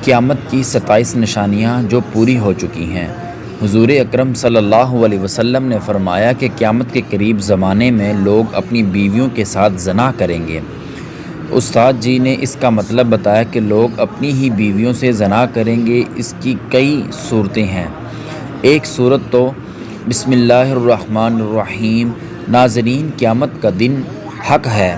قیامت کی 27 نشانیاں جو پوری ہو چکی ہیں۔ حضور اکرم صلی اللہ علیہ وسلم نے فرمایا کہ قیامت کے قریب زمانے میں لوگ اپنی بیویوں کے ساتھ زنا کریں گے۔ استاد جی نے اس کا مطلب بتایا کہ لوگ اپنی ہی بیویوں سے زنا کریں گے۔ اس کی کئی صورتیں ہیں۔ ایک صورت تو بسم اللہ الرحمن الرحیم۔ ناظرین، قیامت کا دن حق ہے،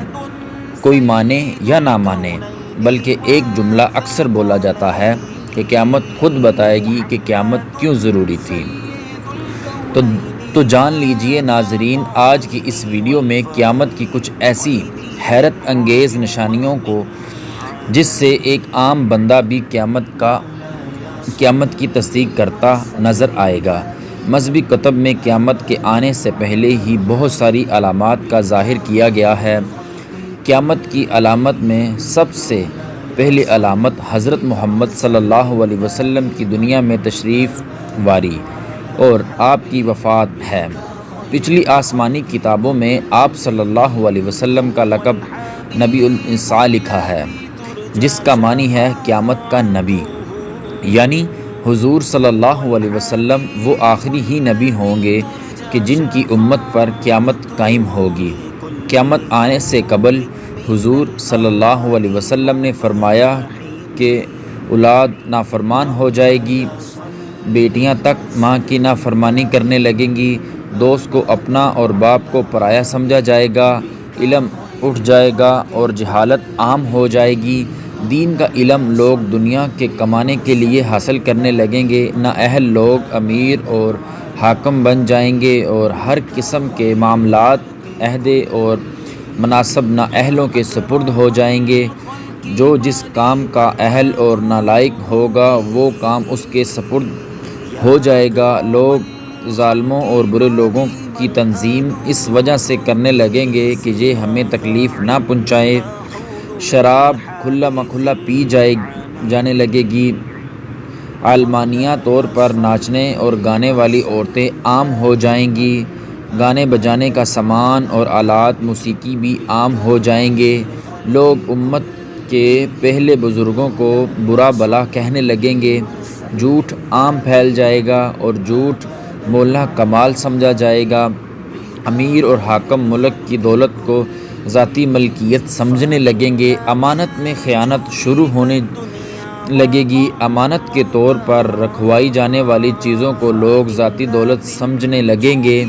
کوئی مانے یا نہ مانے، بلکہ ایک جملہ اکثر بولا جاتا ہے کہ قیامت خود بتائے گی کہ قیامت کیوں ضروری تھی۔ تو جان لیجئے ناظرین، آج کی اس ویڈیو میں قیامت کی کچھ ایسی حیرت انگیز نشانیوں کو جس سے ایک عام بندہ بھی قیامت کی تصدیق کرتا نظر آئے گا۔ مذہبی کتب میں قیامت کے آنے سے پہلے ہی بہت ساری علامات کا ظاہر کیا گیا ہے۔ قیامت کی علامت میں سب سے پہلی علامت حضرت محمد صلی اللہ علیہ وسلم کی دنیا میں تشریف واری اور آپ کی وفات ہے۔ پچھلی آسمانی کتابوں میں آپ صلی اللہ علیہ وسلم کا لقب نبی الانصاء لکھا ہے، جس کا معنی ہے قیامت کا نبی، یعنی حضور صلی اللہ علیہ وسلم وہ آخری ہی نبی ہوں گے کہ جن کی امت پر قیامت قائم ہوگی۔ قیامت آنے سے قبل حضور صلی اللہ علیہ وسلم نے فرمایا کہ اولاد نافرمان ہو جائے گی، بیٹیاں تک ماں کی نافرمانی کرنے لگیں گی، دوست کو اپنا اور باپ کو پرایا سمجھا جائے گا، علم اٹھ جائے گا اور جہالت عام ہو جائے گی۔ دین کا علم لوگ دنیا کے کمانے کے لیے حاصل کرنے لگیں گے، نااہل لوگ امیر اور حاکم بن جائیں گے اور ہر قسم کے معاملات، عہدے اور مناصب نااہلوں کے سپرد ہو جائیں گے۔ جو جس کام کا اہل اور نالائق ہوگا وہ کام اس کے سپرد ہو جائے گا۔ لوگ ظالموں اور برے لوگوں کی تنظیم اس وجہ سے کرنے لگیں گے کہ یہ ہمیں تکلیف نہ پہنچائے۔ شراب کھلا مکھلا پی جانے لگے گی۔ علمانیہ طور پر ناچنے اور گانے والی عورتیں عام ہو جائیں گی۔ گانے بجانے کا سامان اور آلات موسیقی بھی عام ہو جائیں گے۔ لوگ امت کے پہلے بزرگوں کو برا بھلا کہنے لگیں گے۔ جھوٹ عام پھیل جائے گا اور جھوٹ بولنا کمال سمجھا جائے گا۔ امیر اور حاکم ملک کی دولت کو ذاتی ملکیت سمجھنے لگیں گے۔ امانت میں خیانت شروع ہونے لگے گی۔ امانت کے طور پر رکھوائی جانے والی چیزوں کو لوگ ذاتی دولت سمجھنے لگیں گے۔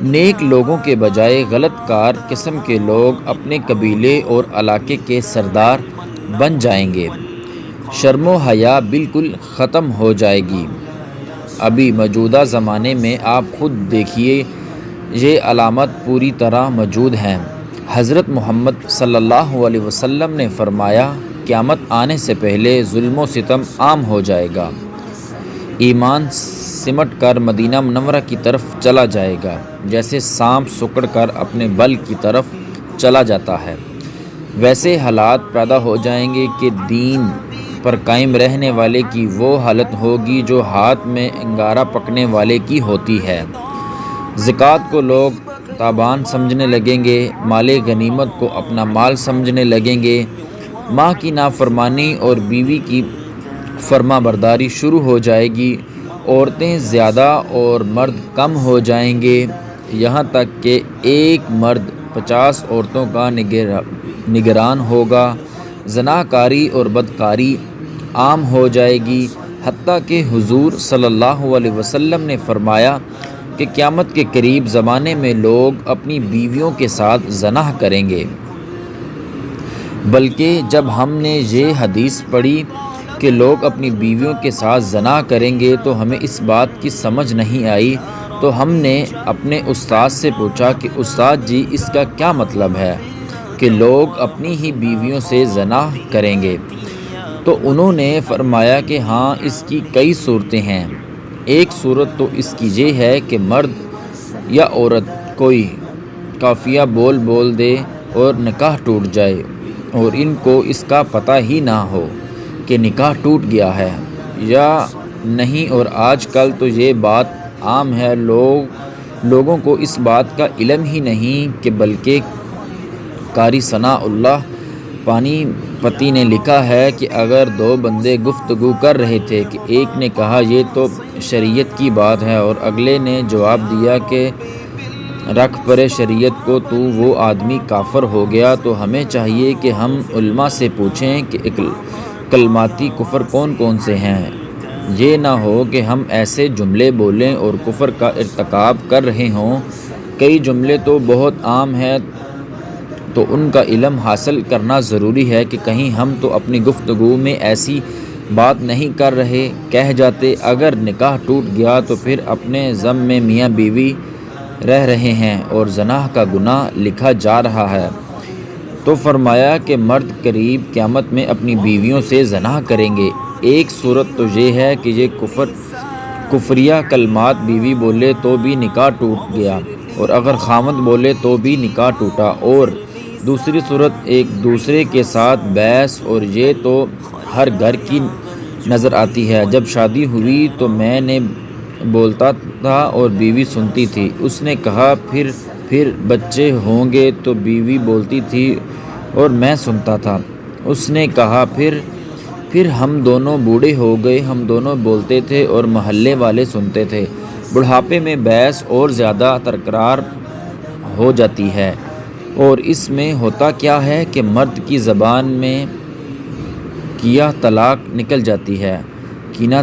نیک لوگوں کے بجائے غلط کار قسم کے لوگ اپنے قبیلے اور علاقے کے سردار بن جائیں گے۔ شرم و حیا بالکل ختم ہو جائے گی۔ ابھی موجودہ زمانے میں آپ خود دیکھیے، یہ علامات پوری طرح موجود ہیں۔ حضرت محمد صلی اللہ علیہ وسلم نے فرمایا، قیامت آنے سے پہلے ظلم و ستم عام ہو جائے گا۔ ایمان سمٹ کر مدینہ منورہ کی طرف چلا جائے گا، جیسے سانپ سکڑ کر اپنے بل کی طرف چلا جاتا ہے۔ ویسے حالات پیدا ہو جائیں گے کہ دین پر قائم رہنے والے کی وہ حالت ہوگی جو ہاتھ میں انگارہ پکنے والے کی ہوتی ہے۔ زکوٰۃ کو لوگ تاوان سمجھنے لگیں گے، مال غنیمت کو اپنا مال سمجھنے لگیں گے۔ ماں کی نافرمانی اور بیوی کی فرما برداری شروع ہو جائے گی۔ عورتیں زیادہ اور مرد کم ہو جائیں گے، یہاں تک کہ ایک مرد 50 عورتوں کا نگران ہوگا۔ زناکاری اور بدکاری عام ہو جائے گی، حتیٰ کہ حضور صلی اللہ علیہ وسلم نے فرمایا کہ قیامت کے قریب زمانے میں لوگ اپنی بیویوں کے ساتھ زنا کریں گے۔ بلکہ جب ہم نے یہ حدیث پڑھی کہ لوگ اپنی بیویوں کے ساتھ زنا کریں گے تو ہمیں اس بات کی سمجھ نہیں آئی، تو ہم نے اپنے استاد سے پوچھا کہ استاد جی اس کا کیا مطلب ہے کہ لوگ اپنی ہی بیویوں سے زنا کریں گے؟ تو انہوں نے فرمایا کہ ہاں، اس کی کئی صورتیں ہیں۔ ایک صورت تو اس کی یہ ہے کہ مرد یا عورت کوئی قافیہ بول دے اور نکاح ٹوٹ جائے اور ان کو اس کا پتہ ہی نہ ہو کہ نکاح ٹوٹ گیا ہے یا نہیں۔ اور آج کل تو یہ بات عام ہے، لوگوں کو اس بات کا علم ہی نہیں کہ بلکہ قاری ثناء اللہ پانی پتی نے لکھا ہے کہ اگر دو بندے گفتگو کر رہے تھے کہ ایک نے کہا یہ تو شریعت کی بات ہے اور اگلے نے جواب دیا کہ رکھ پرے شریعت کو تو وہ آدمی کافر ہو گیا، تو ہمیں چاہیے کہ ہم علماء سے پوچھیں کہ کلماتی کفر کون کون سے ہیں۔ یہ نہ ہو کہ ہم ایسے جملے بولیں اور کفر کا ارتکاب کر رہے ہوں۔ کئی جملے تو بہت عام ہیں تو ان کا علم حاصل کرنا ضروری ہے کہ کہیں ہم تو اپنی گفتگو میں ایسی بات نہیں کر رہے، کہہ جاتے اگر نکاح ٹوٹ گیا تو پھر اپنے ذم میں میاں بیوی رہ رہے ہیں اور زنا کا گناہ لکھا جا رہا ہے۔ تو فرمایا کہ مرد قریب قیامت میں اپنی بیویوں سے زنا کریں گے۔ ایک صورت تو یہ ہے کہ یہ کفریہ کلمات بیوی بولے تو بھی نکاح ٹوٹ گیا، اور اگر خامد بولے تو بھی نکاح ٹوٹا، اور دوسری صورت ایک دوسرے کے ساتھ بحث، اور یہ تو ہر گھر کی نظر آتی ہے۔ جب شادی ہوئی تو میں نے بولتا تھا اور بیوی سنتی تھی۔ اس نے کہا پھر بچے ہوں گے تو بیوی بولتی تھی اور میں سنتا تھا۔ اس نے کہا پھر ہم دونوں بوڑھے ہو گئے، ہم دونوں بولتے تھے اور محلے والے سنتے تھے۔ بڑھاپے میں بحث اور زیادہ تکرار ہو جاتی ہے، اور اس میں ہوتا کیا ہے کہ مرد کی زبان میں کیا طلاق نکل جاتی ہے۔ کینا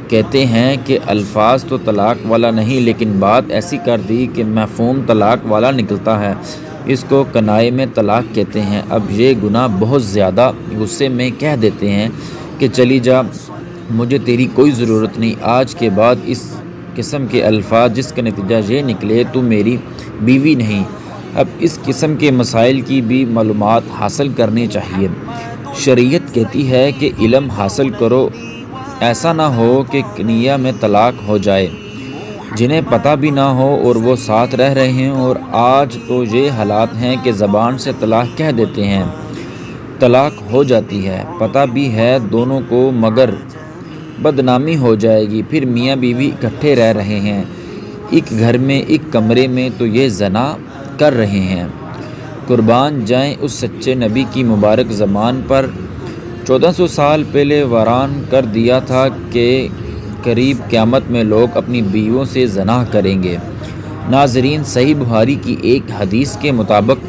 کہتے ہیں کہ الفاظ تو طلاق والا نہیں، لیکن بات ایسی کر دی کہ مفہوم طلاق والا نکلتا ہے، اس کو کنائے میں طلاق کہتے ہیں۔ اب یہ گناہ بہت زیادہ غصے میں کہہ دیتے ہیں کہ چلی جا، مجھے تیری کوئی ضرورت نہیں، آج کے بعد اس قسم کے الفاظ جس کا نتیجہ یہ نکلے تو میری بیوی نہیں۔ اب اس قسم کے مسائل کی بھی معلومات حاصل کرنی چاہیے۔ شریعت کہتی ہے کہ علم حاصل کرو، ایسا نہ ہو کہ کنیہ میں طلاق ہو جائے، جنہیں پتہ بھی نہ ہو اور وہ ساتھ رہ رہے ہیں۔ اور آج تو یہ حالات ہیں کہ زبان سے طلاق کہہ دیتے ہیں، طلاق ہو جاتی ہے، پتہ بھی ہے دونوں کو مگر بدنامی ہو جائے گی، پھر میاں بیوی اکٹھے رہ رہے ہیں ایک گھر میں، ایک کمرے میں، تو یہ زنا کر رہے ہیں۔ قربان جائیں اس سچے نبی کی مبارک زبان پر، 1400 سال پہلے ویران کر دیا تھا کہ قریب قیامت میں لوگ اپنی بیویوں سے زنا کریں گے۔ ناظرین، صحیح بخاری کی ایک حدیث کے مطابق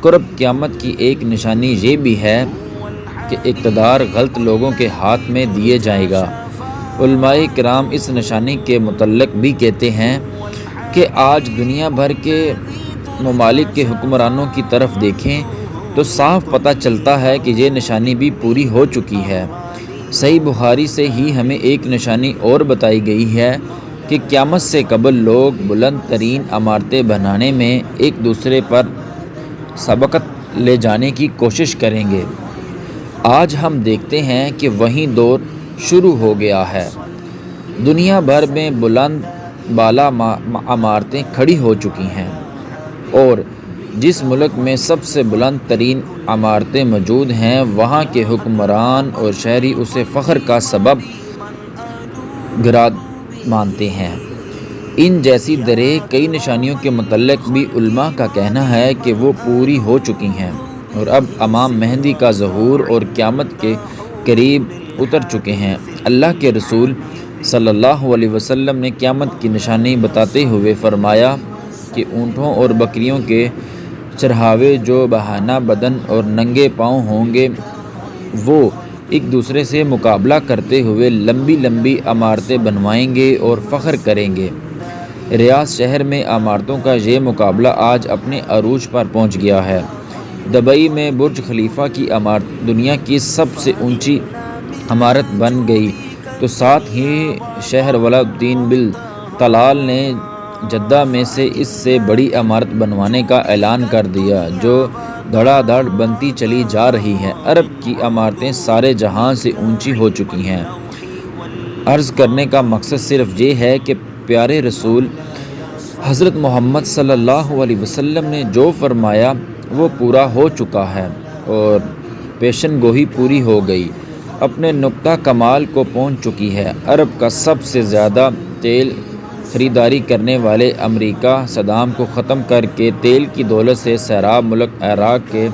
قرب قیامت کی ایک نشانی یہ بھی ہے کہ اقتدار غلط لوگوں کے ہاتھ میں دیے جائے گا۔ علماء کرام اس نشانی کے متعلق بھی کہتے ہیں کہ آج دنیا بھر کے ممالک کے حکمرانوں کی طرف دیکھیں تو صاف پتہ چلتا ہے کہ یہ نشانی بھی پوری ہو چکی ہے۔ صحیح بخاری سے ہی ہمیں ایک نشانی اور بتائی گئی ہے کہ قیامت سے قبل لوگ بلند ترین عمارتیں بنانے میں ایک دوسرے پر سبقت لے جانے کی کوشش کریں گے۔ آج ہم دیکھتے ہیں کہ وہی دور شروع ہو گیا ہے۔ دنیا بھر میں بلند بالا عمارتیں کھڑی ہو چکی ہیں، اور جس ملک میں سب سے بلند ترین عمارتیں موجود ہیں وہاں کے حکمران اور شہری اسے فخر کا سبب گراں مانتے ہیں۔ ان جیسی دریں کئی نشانیوں کے متعلق بھی علماء کا کہنا ہے کہ وہ پوری ہو چکی ہیں، اور اب امام مہدی کا ظہور اور قیامت کے قریب اتر چکے ہیں۔ اللہ کے رسول صلی اللہ علیہ وسلم نے قیامت کی نشانی بتاتے ہوئے فرمایا کہ اونٹوں اور بکریوں کے چرواہے جو بہانہ بدن اور ننگے پاؤں ہوں گے، وہ ایک دوسرے سے مقابلہ کرتے ہوئے لمبی لمبی عمارتیں بنوائیں گے اور فخر کریں گے۔ ریاض شہر میں عمارتوں کا یہ مقابلہ آج اپنے عروج پر پہنچ گیا ہے۔ دبئی میں برج خلیفہ کی عمارت دنیا کی سب سے اونچی عمارت بن گئی، تو ساتھ ہی شہر ولی الدین بن طلال نے جدہ میں سے اس سے بڑی عمارت بنوانے کا اعلان کر دیا، جو دھڑا دھڑ بنتی چلی جا رہی ہے۔ عرب کی عمارتیں سارے جہاں سے اونچی ہو چکی ہیں۔ عرض کرنے کا مقصد صرف یہ ہے کہ پیارے رسول حضرت محمد صلی اللہ علیہ وسلم نے جو فرمایا وہ پورا ہو چکا ہے، اور پیشن گوئی پوری ہو گئی، اپنے نقطہ کمال کو پہنچ چکی ہے۔ عرب کا سب سے زیادہ تیل خریداری کرنے والے امریکہ صدام کو ختم کر کے تیل کی دولت سے سیراب ملک عراق کے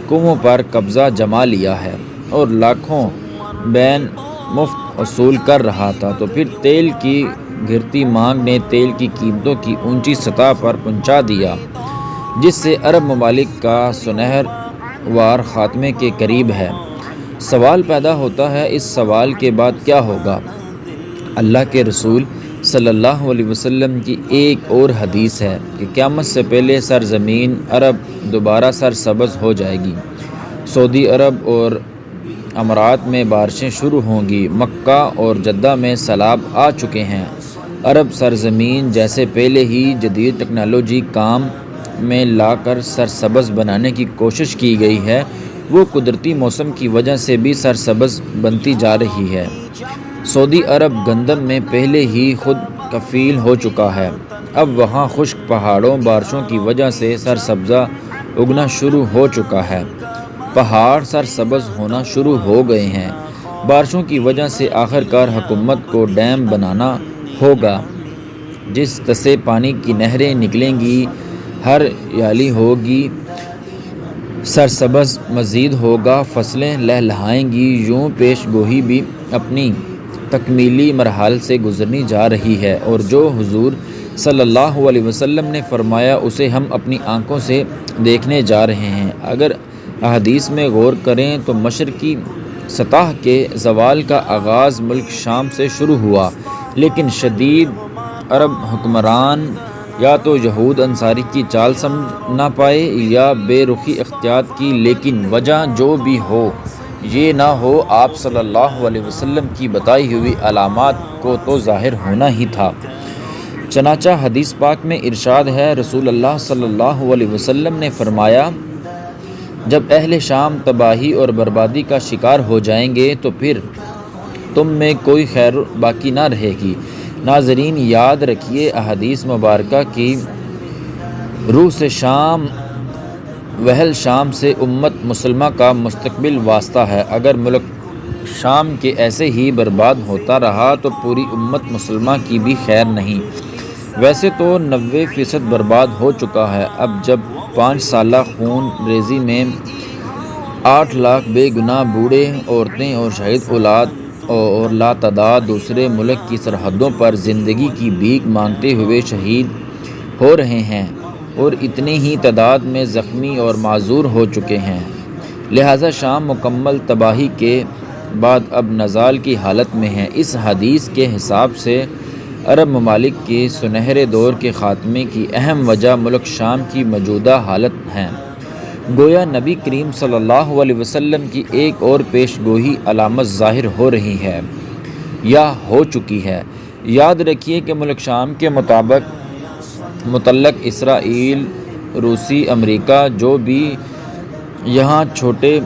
کنووں پر قبضہ جما لیا ہے اور لاکھوں بین مفت وصول کر رہا تھا، تو پھر تیل کی گرتی مانگ نے تیل کی قیمتوں کی اونچی سطح پر پہنچا دیا، جس سے عرب ممالک کا سنہر وار خاتمے کے قریب ہے۔ سوال پیدا ہوتا ہے، اس سوال کے بعد کیا ہوگا؟ اللہ کے رسول صلی اللہ علیہ وسلم کی ایک اور حدیث ہے کہ قیامت سے پہلے سرزمین عرب دوبارہ سرسبز ہو جائے گی، سعودی عرب اور امارات میں بارشیں شروع ہوں گی، مکہ اور جدہ میں سیلاب آ چکے ہیں۔ عرب سرزمین جیسے پہلے ہی جدید ٹیکنالوجی کام میں لا کر سرسبز بنانے کی کوشش کی گئی ہے، وہ قدرتی موسم کی وجہ سے بھی سرسبز بنتی جا رہی ہے۔ سعودی عرب گندم میں پہلے ہی خود کفیل ہو چکا ہے، اب وہاں خشک پہاڑوں بارشوں کی وجہ سے سرسبزہ اگنا شروع ہو چکا ہے، پہاڑ سرسبز ہونا شروع ہو گئے ہیں۔ بارشوں کی وجہ سے آخرکار حکومت کو ڈیم بنانا ہوگا، جس سے پانی کی نہریں نکلیں گی، ہریالی ہوگی، سرسبز مزید ہوگا، فصلیں لہلہائیں گی۔ یوں پیش گوئی بھی اپنی تکمیلی مراحل سے گزرنی جا رہی ہے، اور جو حضور صلی اللہ علیہ وسلم نے فرمایا اسے ہم اپنی آنکھوں سے دیکھنے جا رہے ہیں۔ اگر احادیث میں غور کریں تو مشرقی سطح کے زوال کا آغاز ملک شام سے شروع ہوا، لیکن شدید عرب حکمران یا تو یہود انصاری کی چال سمجھ نہ پائے یا بے رخی اختیار کی، لیکن وجہ جو بھی ہو یہ نہ ہو، آپ صلی اللہ علیہ وسلم کی بتائی ہوئی علامات کو تو ظاہر ہونا ہی تھا۔ چنانچہ حدیث پاک میں ارشاد ہے، رسول اللہ صلی اللہ علیہ وسلم نے فرمایا، جب اہل شام تباہی اور بربادی کا شکار ہو جائیں گے تو پھر تم میں کوئی خیر باقی نہ رہے گی۔ ناظرین، یاد رکھیے احادیث مبارکہ کی روح سے شام وہل شام سے امت مسلمہ کا مستقبل واسطہ ہے۔ اگر ملک شام کے ایسے ہی برباد ہوتا رہا تو پوری امت مسلمہ کی بھی خیر نہیں۔ ویسے تو 90% برباد ہو چکا ہے۔ اب جب 5 سالہ خون ریزی میں 8 لاکھ بے گناہ بوڑھے، عورتیں اور شہید اولاد اور لاتعداد دوسرے ملک کی سرحدوں پر زندگی کی بھیک مانگتے ہوئے شہید ہو رہے ہیں اور اتنی ہی تعداد میں زخمی اور معذور ہو چکے ہیں، لہٰذا شام مکمل تباہی کے بعد اب نزال کی حالت میں ہے۔ اس حدیث کے حساب سے عرب ممالک کے سنہرے دور کے خاتمے کی اہم وجہ ملک شام کی موجودہ حالت ہے۔ گویا نبی کریم صلی اللہ علیہ وسلم کی ایک اور پیش گوئی علامت ظاہر ہو رہی ہے یا ہو چکی ہے۔ یاد رکھیے کہ ملک شام کے متعلق اسرائیل، روسی، امریکہ جو بھی یہاں چھوٹے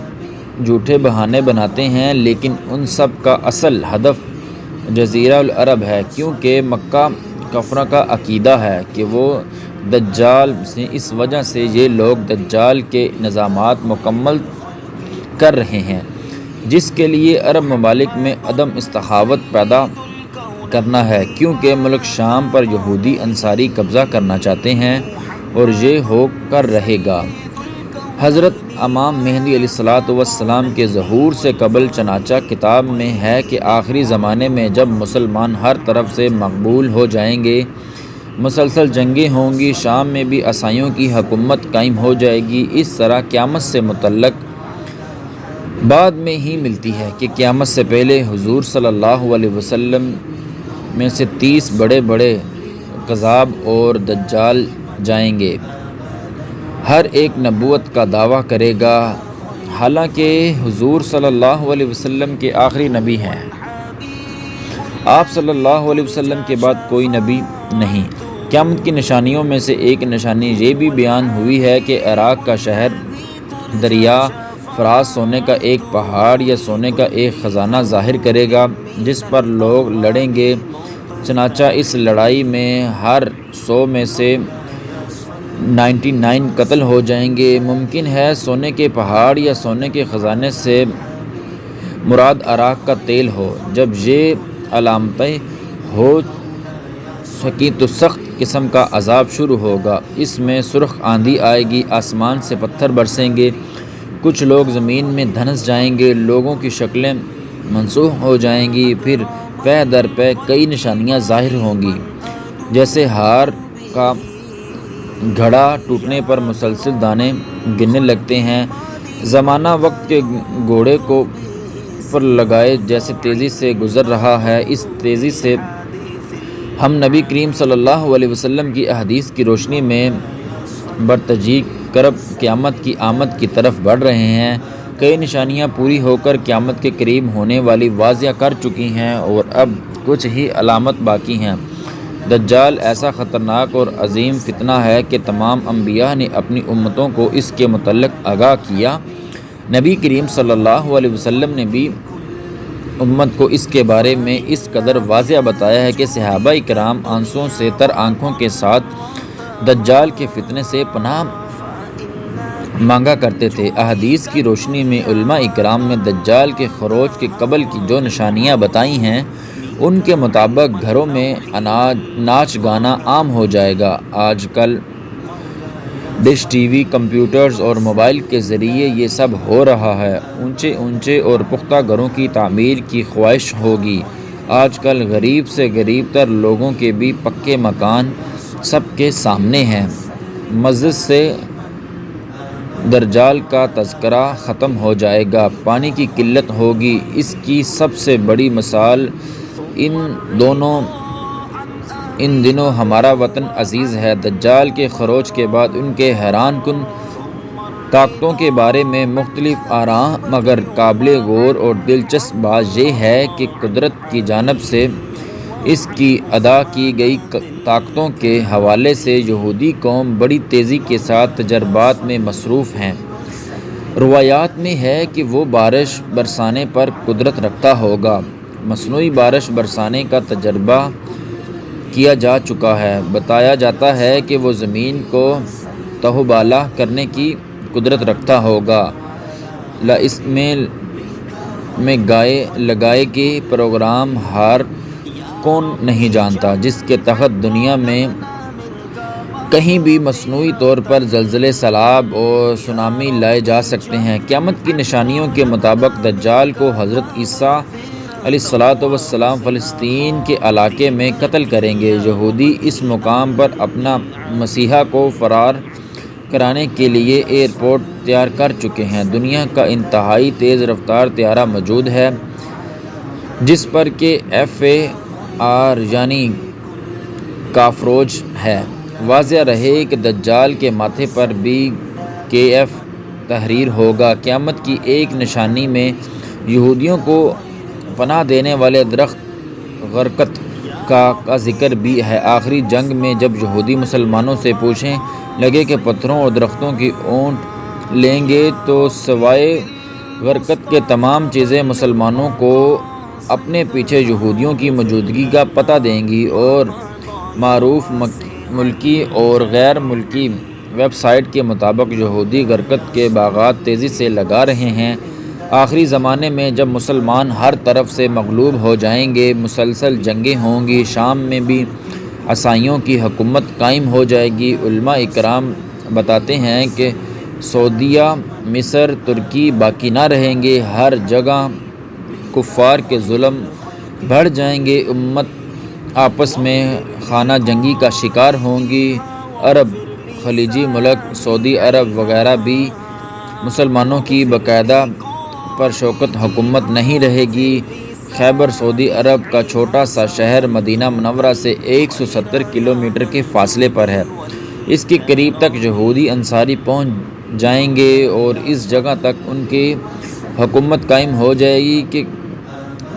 جھوٹے بہانے بناتے ہیں، لیکن ان سب کا اصل ہدف جزیرہ العرب ہے، کیونکہ مکہ کفروں کا عقیدہ ہے کہ وہ دجال سے، اس وجہ سے یہ لوگ دجال کے نظامات مکمل کر رہے ہیں، جس کے لیے عرب ممالک میں عدم استحاوت پیدا کرنا ہے، کیونکہ ملک شام پر یہودی انصاری قبضہ کرنا چاہتے ہیں اور یہ ہو کر رہے گا۔ حضرت امام مہدی علیہ السلام کے ظہور سے قبل چنانچہ کتاب میں ہے کہ آخری زمانے میں جب مسلمان ہر طرف سے مقبول ہو جائیں گے، مسلسل جنگیں ہوں گی، شام میں بھی عیسائیوں کی حکومت قائم ہو جائے گی۔ اس طرح قیامت سے متعلق بعد میں ہی ملتی ہے کہ قیامت سے پہلے حضور صلی اللہ علیہ وسلم میں سے 30 بڑے بڑے کذاب اور دجال جائیں گے، ہر ایک نبوت کا دعویٰ کرے گا، حالانکہ حضور صلی اللہ علیہ وسلم کے آخری نبی ہیں۔ آپ صلی اللہ علیہ وسلم کے بعد کوئی نبی نہیں۔ قیامت کی نشانیوں میں سے ایک نشانی یہ بھی بیان ہوئی ہے کہ عراق کا شہر دریا فرات سونے کا ایک پہاڑ یا سونے کا ایک خزانہ ظاہر کرے گا، جس پر لوگ لڑیں گے۔ چنانچہ اس لڑائی میں ہر 100 میں سے 99 قتل ہو جائیں گے۔ ممکن ہے سونے کے پہاڑ یا سونے کے خزانے سے مراد عراق کا تیل ہو۔ جب یہ علامتیں ہو سکی تو سخت قسم کا عذاب شروع ہوگا۔ اس میں سرخ آندھی آئے گی، آسمان سے پتھر برسیں گے، کچھ لوگ زمین میں دھنس جائیں گے، لوگوں کی شکلیں منسوخ ہو جائیں گی، پھر پے در پے کئی نشانیاں ظاہر ہوں گی، جیسے ہار کا گھڑا ٹوٹنے پر مسلسل دانے گرنے لگتے ہیں۔ زمانہ وقت کے گھوڑے کو پر لگائے جیسے تیزی سے گزر رہا ہے، اس تیزی سے ہم نبی کریم صلی اللہ علیہ وسلم کی احادیث کی روشنی میں برتجیق کرب قیامت کی آمد کی طرف بڑھ رہے ہیں۔ کئی نشانیاں پوری ہو کر قیامت کے قریب ہونے والی واضح کر چکی ہیں اور اب کچھ ہی علامت باقی ہیں۔ دجال ایسا خطرناک اور عظیم فتنہ ہے کہ تمام انبیاء نے اپنی امتوں کو اس کے متعلق آگاہ کیا۔ نبی کریم صلی اللہ علیہ وسلم نے بھی امت کو اس کے بارے میں اس قدر واضح بتایا ہے کہ صحابہ کرام آنسوں سے تر آنکھوں کے ساتھ دجال کے فتنے سے پناہ مانگا کرتے تھے۔ احادیث کی روشنی میں علماء کرام نے دجال کے خروج کے قبل کی جو نشانیاں بتائی ہیں، ان کے مطابق گھروں میں ناچ گانا عام ہو جائے گا۔ آج کل ڈش ٹی وی، کمپیوٹرز اور موبائل کے ذریعے یہ سب ہو رہا ہے۔ اونچے اور پختہ گھروں کی تعمیر کی خواہش ہوگی۔ آج کل غریب سے غریب تر لوگوں کے بھی پکے مکان سب کے سامنے ہیں۔ مسجد سے دجال کا تذکرہ ختم ہو جائے گا، پانی کی قلت ہوگی۔ اس کی سب سے بڑی مثال ان دنوں ہمارا وطن عزیز ہے۔ دجال کے خروج کے بعد ان کے حیران کن طاقتوں کے بارے میں مختلف آراء، مگر قابل غور اور دلچسپ بات یہ ہے کہ قدرت کی جانب سے اس کی عطا کی گئی طاقتوں کے حوالے سے یہودی قوم بڑی تیزی کے ساتھ تجربات میں مصروف ہیں۔ روایات میں ہے کہ وہ بارش برسانے پر قدرت رکھتا ہوگا۔ مصنوعی بارش برسانے کا تجربہ کیا جا چکا ہے۔ بتایا جاتا ہے کہ وہ زمین کو تہوبالا کرنے کی قدرت رکھتا ہوگا۔ اس میں لگائے گے پروگرام ہر کون نہیں جانتا، جس کے تحت دنیا میں کہیں بھی مصنوعی طور پر زلزلے، سیلاب اور سونامی لائے جا سکتے ہیں۔ قیامت کی نشانیوں کے مطابق دجال کو حضرت عیسیٰ علیہ السلام فلسطین کے علاقے میں قتل کریں گے۔ یہودی اس مقام پر اپنا مسیحا کو فرار کرانے کے لیے ایئرپورٹ تیار کر چکے ہیں۔ دنیا کا انتہائی تیز رفتار طیارہ موجود ہے، جس پر کہ FAR یعنی کافروج ہے۔ واضح رہے کہ دجال کے ماتھے پر بھی KF تحریر ہوگا۔ قیامت کی ایک نشانی میں یہودیوں کو پناہ دینے والے درخت غرقت کا ذکر بھی ہے۔ آخری جنگ میں جب یہودی مسلمانوں سے پوچھیں لگے کہ پتھروں اور درختوں کی اونٹ لیں گے تو سوائے غرقت کے تمام چیزیں مسلمانوں کو اپنے پیچھے یہودیوں کی موجودگی کا پتہ دیں گی، اور معروف ملکی اور غیر ملکی ویب سائٹ کے مطابق یہودی غرقت کے باغات تیزی سے لگا رہے ہیں۔ آخری زمانے میں جب مسلمان ہر طرف سے مغلوب ہو جائیں گے، مسلسل جنگیں ہوں گی، شام میں بھی عیسائیوں کی حکومت قائم ہو جائے گی۔ علماء کرام بتاتے ہیں کہ سعودیہ، مصر، ترکی باقی نہ رہیں گے، ہر جگہ کفار کے ظلم بڑھ جائیں گے، امت آپس میں خانہ جنگی کا شکار ہوں گی۔ عرب، خلیجی ملک، سعودی عرب وغیرہ بھی مسلمانوں کی باقاعدہ پرشوکت حکومت نہیں رہے گی۔ خیبر سعودی عرب کا چھوٹا سا شہر مدینہ منورہ سے 170 کلومیٹر کے فاصلے پر ہے۔ اس کے قریب تک یہودی انصاری پہنچ جائیں گے اور اس جگہ تک ان کی حکومت قائم ہو جائے گی کہ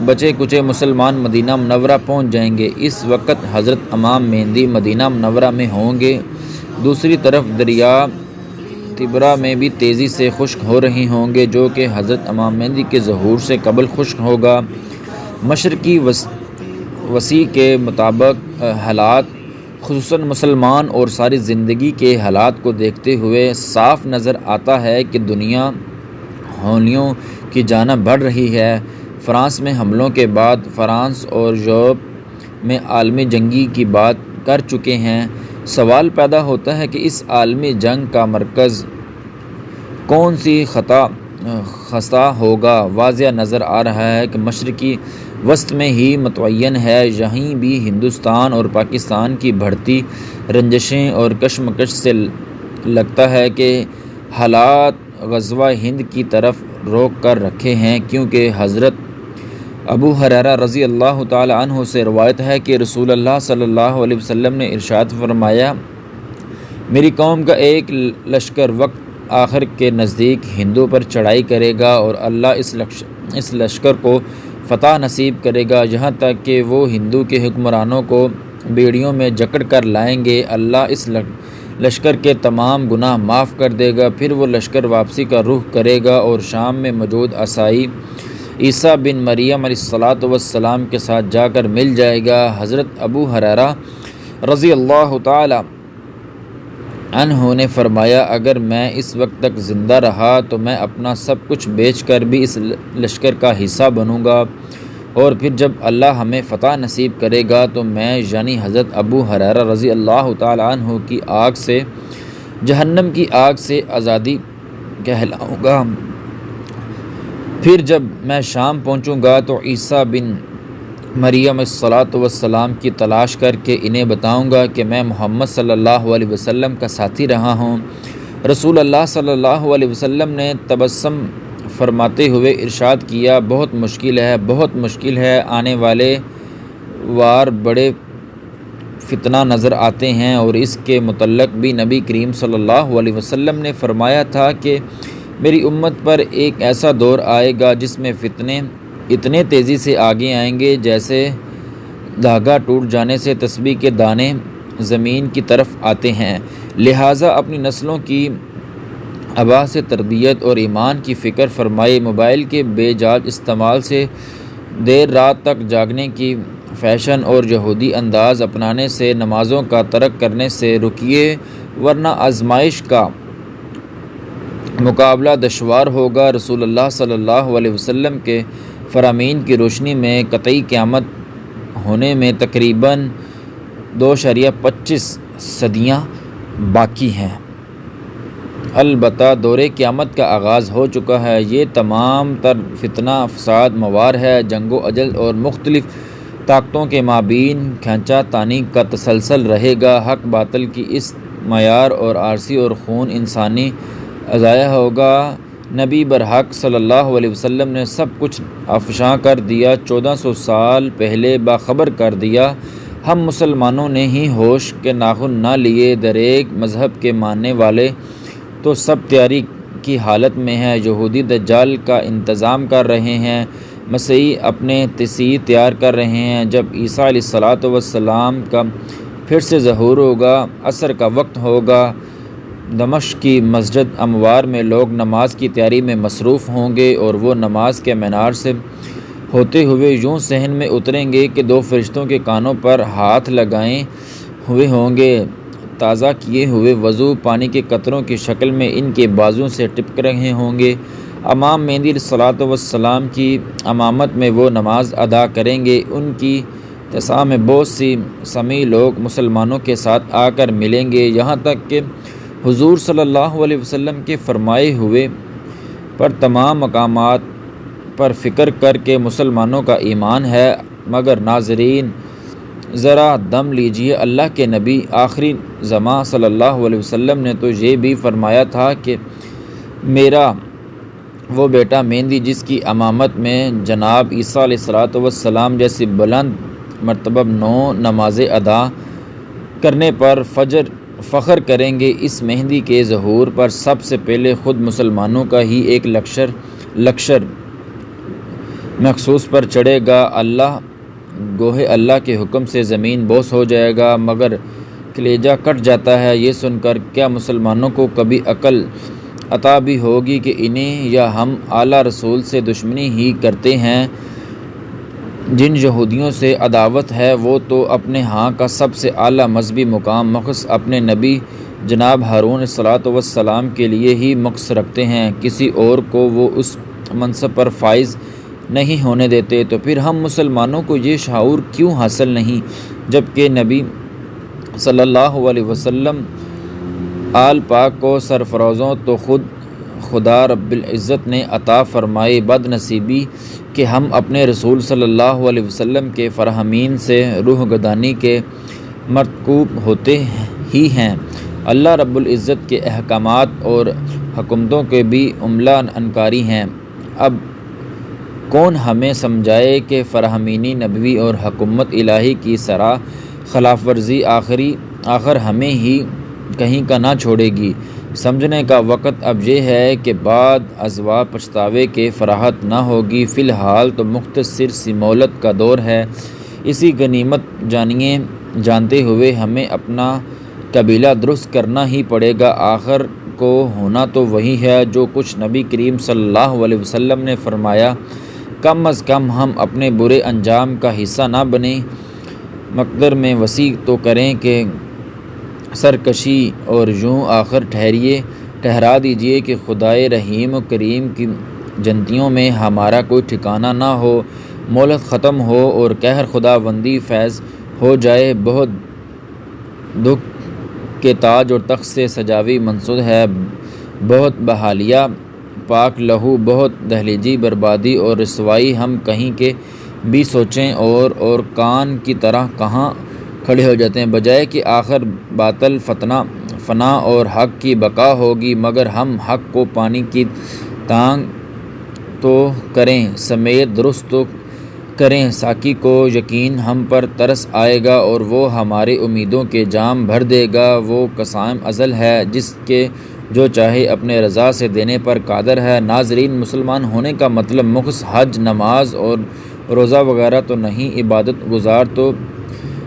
بچے کچے مسلمان مدینہ منورہ پہنچ جائیں گے۔ اس وقت حضرت امام مہدی مدینہ منورہ میں ہوں گے۔ دوسری طرف دریا تبرا میں بھی تیزی سے خشک ہو رہی ہوں گے، جو کہ حضرت امام مہدی کے ظہور سے قبل خشک ہوگا۔ مشرقی وسیع کے مطابق حالات، خصوصاً مسلمان اور ساری زندگی کے حالات کو دیکھتے ہوئے صاف نظر آتا ہے کہ دنیا ہولیوں کی جانب بڑھ رہی ہے۔ فرانس میں حملوں کے بعد فرانس اور یورپ میں عالمی جنگی کی بات کر چکے ہیں۔ سوال پیدا ہوتا ہے کہ اس عالمی جنگ کا مرکز کون سی خطا ہوگا؟ واضح نظر آ رہا ہے کہ مشرقی وسط میں ہی متعین ہے، یہیں بھی ہندوستان اور پاکستان کی بڑھتی رنجشیں اور کشمکش سے لگتا ہے کہ حالات غزوہ ہند کی طرف روک کر رکھے ہیں، کیونکہ حضرت ابو ہریرہ رضی اللہ تعالی عنہ سے روایت ہے کہ رسول اللہ صلی اللہ علیہ وسلم نے ارشاد فرمایا، میری قوم کا ایک لشکر وقت آخر کے نزدیک ہندوں پر چڑھائی کرے گا اور اللہ اس لشکر کو فتح نصیب کرے گا، یہاں تک کہ وہ ہندو کے حکمرانوں کو بیڑیوں میں جکڑ کر لائیں گے۔ اللہ اس لشکر کے تمام گناہ معاف کر دے گا، پھر وہ لشکر واپسی کا رخ کرے گا اور شام میں موجود عیسائی عیسیٰ بن مریم علیہ السلام کے ساتھ جا کر مل جائے گا۔ حضرت ابو ہریرہ رضی اللہ تعالی عنہ نے فرمایا، اگر میں اس وقت تک زندہ رہا تو میں اپنا سب کچھ بیچ کر بھی اس لشکر کا حصہ بنوں گا، اور پھر جب اللہ ہمیں فتح نصیب کرے گا تو میں یعنی حضرت ابو ہریرہ رضی اللہ تعالی عنہ کی آگ سے، جہنم کی آگ سے آزادی کہلاؤں گا۔ پھر جب میں شام پہنچوں گا تو عیسیٰ بن مریم السلام کی تلاش کر کے انہیں بتاؤں گا کہ میں محمد صلی اللہ علیہ وسلم کا ساتھی رہا ہوں۔ رسول اللہ صلی اللہ علیہ وسلم نے تبسم فرماتے ہوئے ارشاد کیا، بہت مشکل ہے، آنے والے وار بڑے فتنہ نظر آتے ہیں، اور اس کے متعلق بھی نبی کریم صلی اللہ علیہ وسلم نے فرمایا تھا کہ میری امت پر ایک ایسا دور آئے گا جس میں فتنے اتنے تیزی سے آگے آئیں گے جیسے دھاگا ٹوٹ جانے سے تسبیح کے دانے زمین کی طرف آتے ہیں، لہٰذا اپنی نسلوں کی ابا سے تربیت اور ایمان کی فکر فرمائے، موبائل کے بے جاج استعمال سے، دیر رات تک جاگنے کی فیشن اور یہودی انداز اپنانے سے، نمازوں کا ترک کرنے سے رکیے، ورنہ آزمائش کا مقابلہ دشوار ہوگا۔ رسول اللہ صلی اللہ علیہ وسلم کے فرامین کی روشنی میں قطعی قیامت ہونے میں تقریباً 2.25 صدیاں باقی ہیں۔ البتہ دور قیامت کا آغاز ہو چکا ہے، یہ تمام تر فتنہ فساد موار ہے، جنگ و جدل اور مختلف طاقتوں کے مابین کھینچا تانی کا تسلسل رہے گا، حق باطل کی اس معیار اور عارضی اور خون انسانی ضائع ہوگا۔ نبی برحق صلی اللہ علیہ وسلم نے سب کچھ افشاں کر دیا، 1400 سال پہلے باخبر کر دیا، ہم مسلمانوں نے ہی ہوش کے ناخن نہ لیے، دریک مذہب کے ماننے والے تو سب تیاری کی حالت میں ہیں، یہودی دجال کا انتظام کر رہے ہیں، مسیحی اپنے تسیح تیار کر رہے ہیں، جب عیسیٰ علیہ السلام کا پھر سے ظہور ہوگا، عصر کا وقت ہوگا، دمشق کی مسجد اموار میں لوگ نماز کی تیاری میں مصروف ہوں گے، اور وہ نماز کے مینار سے ہوتے ہوئے یوں صحن میں اتریں گے کہ 2 فرشتوں کے کانوں پر ہاتھ لگائے ہوئے ہوں گے، تازہ کیے ہوئے وضو پانی کے قطروں کی شکل میں ان کے بازوں سے ٹپک رہے ہوں گے۔ امام مہدی علیہ السلام کی امامت میں وہ نماز ادا کریں گے، ان کی اتساع میں بہت سی سمیع لوگ مسلمانوں کے ساتھ آ کر ملیں گے، یہاں تک کہ حضور صلی اللہ علیہ وسلم کے فرمائے ہوئے پر تمام مقامات پر فکر کر کے مسلمانوں کا ایمان ہے۔ مگر ناظرین ذرا دم لیجئے، اللہ کے نبی آخری زمان صلی اللہ علیہ وسلم نے تو یہ بھی فرمایا تھا کہ میرا وہ بیٹا مہدی جس کی امامت میں جناب عیسیٰ علیہ السلام جیسی بلند مرتبہ 9 نمازیں ادا کرنے پر فخر کریں گے، اس مہدی کے ظہور پر سب سے پہلے خود مسلمانوں کا ہی ایک لشکر مخصوص پر چڑھے گا، گوہے اللہ کے حکم سے زمین بوس ہو جائے گا، مگر کلیجہ کٹ جاتا ہے یہ سن کر، کیا مسلمانوں کو کبھی عقل عطا بھی ہوگی کہ انہیں یا ہم اعلیٰ رسول سے دشمنی ہی کرتے ہیں؟ جن یہودیوں سے عداوت ہے وہ تو اپنے ہاں کا سب سے اعلیٰ مذہبی مقام مخص اپنے نبی جناب ہارون علیہ السلام کے لیے ہی مخص رکھتے ہیں، کسی اور کو وہ اس منصب پر فائز نہیں ہونے دیتے، تو پھر ہم مسلمانوں کو یہ شعور کیوں حاصل نہیں، جبکہ نبی صلی اللہ علیہ وسلم آل پاک کو سرفرازوں تو خود خدا رب العزت نے عطا فرمائی بد نصیبی کہ ہم اپنے رسول صلی اللہ علیہ وسلم کے فرامین سے روح گردانی کے مرتکب ہوتے ہی ہیں۔ اللہ رب العزت کے احکامات اور حکمتوں کے بھی عملہ انکاری ہیں۔ اب کون ہمیں سمجھائے کہ فرامین نبوی اور حکمت الہی کی سرا خلاف ورزی آخر ہمیں ہی کہیں کا نہ چھوڑے گی۔ سمجھنے کا وقت اب یہ ہے کہ بعد ازوا پچھتاوے کے فراحت نہ ہوگی۔ فی الحال تو مختصر سی مہلت کا دور ہے، اسی غنیمت جانتے ہوئے ہمیں اپنا قبیلہ درست کرنا ہی پڑے گا۔ آخر کو ہونا تو وہی ہے جو کچھ نبی کریم صلی اللہ علیہ وسلم نے فرمایا۔ کم از کم ہم اپنے برے انجام کا حصہ نہ بنیں، مقدر میں وسیع تو کریں کہ سرکشی اور یوں آخر ٹھہرا دیجئے کہ خدائے رحیم و کریم کی جنتیوں میں ہمارا کوئی ٹھکانہ نہ ہو، مہلت ختم ہو اور قہر خداوندی فیض ہو جائے۔ بہت دکھ کے تاج اور تخت سے سجاوی منسوب ہے، بہت بحالیہ پاک لہو، بہت دہلیجی بربادی اور رسوائی۔ ہم کہیں کہ بھی سوچیں اور کان کی طرح کہاں کھڑے ہو جاتے ہیں، بجائے کہ آخر باطل فنا اور حق کی بقا ہوگی۔ مگر ہم حق کو پانی کی تانگ تو کریں، سمیت درست تو کریں، ساقی کو یقین ہم پر ترس آئے گا اور وہ ہمارے امیدوں کے جام بھر دے گا۔ وہ قسام ازل ہے جس کے جو چاہے اپنے رضا سے دینے پر قادر ہے۔ ناظرین، مسلمان ہونے کا مطلب مخص حج، نماز اور روزہ وغیرہ تو نہیں۔ عبادت گزار تو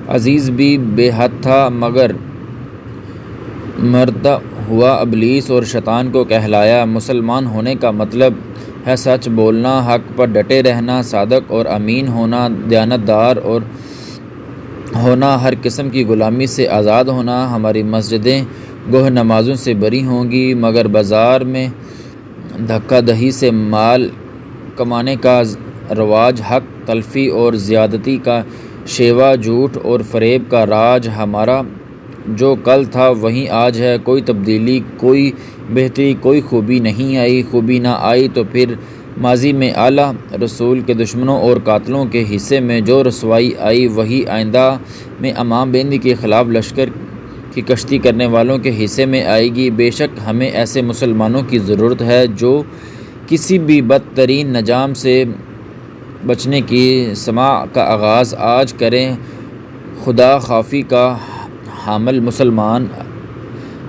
عزیز بھی بے حد تھا، مگر مرتع ہوا ابلیس اور شیطان کو کہلایا۔ مسلمان ہونے کا مطلب ہے سچ بولنا، حق پر ڈٹے رہنا، صادق اور امین ہونا، دیانتدار اور ہونا، ہر قسم کی غلامی سے آزاد ہونا۔ ہماری مسجدیں گوہ نمازوں سے بری ہوں گی، مگر بازار میں دھکا دہی سے مال کمانے کا رواج، حق تلفی اور زیادتی کا شیوا، جھوٹ اور فریب کا راج۔ ہمارا جو کل تھا وہی آج ہے، کوئی تبدیلی، کوئی بہتری، کوئی خوبی نہیں آئی۔ خوبی نہ آئی تو پھر ماضی میں اعلیٰ رسول کے دشمنوں اور قاتلوں کے حصے میں جو رسوائی آئی وہی آئندہ میں امام بیندی کے خلاف لشکر کی کشتی کرنے والوں کے حصے میں آئے گی۔ بے شک ہمیں ایسے مسلمانوں کی ضرورت ہے جو کسی بھی بدترین نظام سے بچنے کی سماع کا آغاز آج کریں۔ خدا خوفی کا حامل مسلمان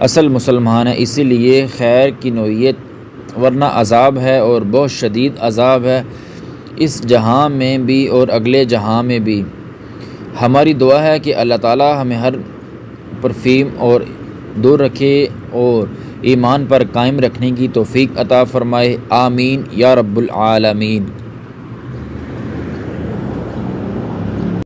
اصل مسلمان ہے، اسی لیے خیر کی نوعیت، ورنہ عذاب ہے اور بہت شدید عذاب ہے، اس جہاں میں بھی اور اگلے جہاں میں بھی۔ ہماری دعا ہے کہ اللہ تعالی ہمیں ہر پرفیم اور دور رکھے اور ایمان پر قائم رکھنے کی توفیق عطا فرمائے، آمین یا رب العالمین۔